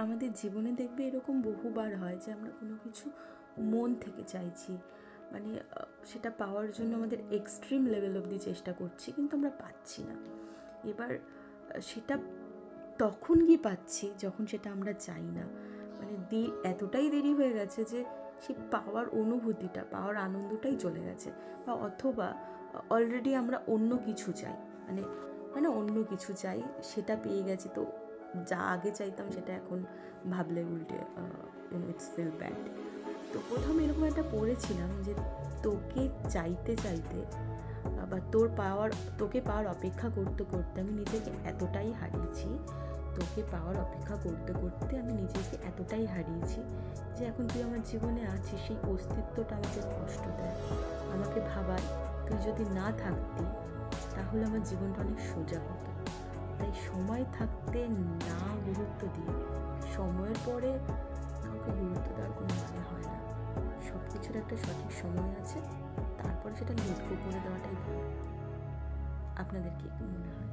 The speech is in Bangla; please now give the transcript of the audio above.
আমাদের জীবনে দেখবে এরকম বহুবার হয় যে আমরা কোনো কিছু মন থেকে চাইছি, মানে সেটা পাওয়ার জন্য আমাদের এক্সট্রিম লেভেল অবধি চেষ্টা করছি, কিন্তু আমরা পাচ্ছি না। এবার সেটা তখন গিয়ে পাচ্ছি যখন সেটা আমরা চাই না, মানে এতটাই দেরি হয়ে গেছে যে সে পাওয়ার অনুভূতিটা, পাওয়ার আনন্দটাই চলে গেছে। বা অথবা অলরেডি আমরা অন্য কিছু চাই, মানে মানে অন্য কিছু চাই, সেটা পেয়ে গেছি, তো যা আগে চাইতাম সেটা এখন ভাবলে উল্টে ইটস ফিল ব্যাড। তো প্রথমে এরকম একটা পড়েছিলাম যে তোকে চাইতে চাইতে বা তোকে পাওয়ার অপেক্ষা করতে করতে আমি নিজেকে এতটাই হারিয়েছি, তোকে পাওয়ার অপেক্ষা করতে করতে আমি নিজেকে এতটাই হারিয়েছি যে এখন তুই আমার জীবনে আছিস, সেই অস্তিত্বটা আমাকে কষ্ট দেয়, আমাকে ভাবায় তুই যদি না থাকতি তাহলে আমার জীবনটা অনেক সোজা হতো। তাই সময় থাকতে না গুরুত্ব দিয়ে সময়ের পরে কাউকে গুরুত্ব দেওয়ার কোনো মানে হয় না। সব কিছুর একটা সঠিক সময় আছে, তারপরে সেটা লেট গো করে দেওয়াটাই ভালো। আপনাদের কি মনে হয়?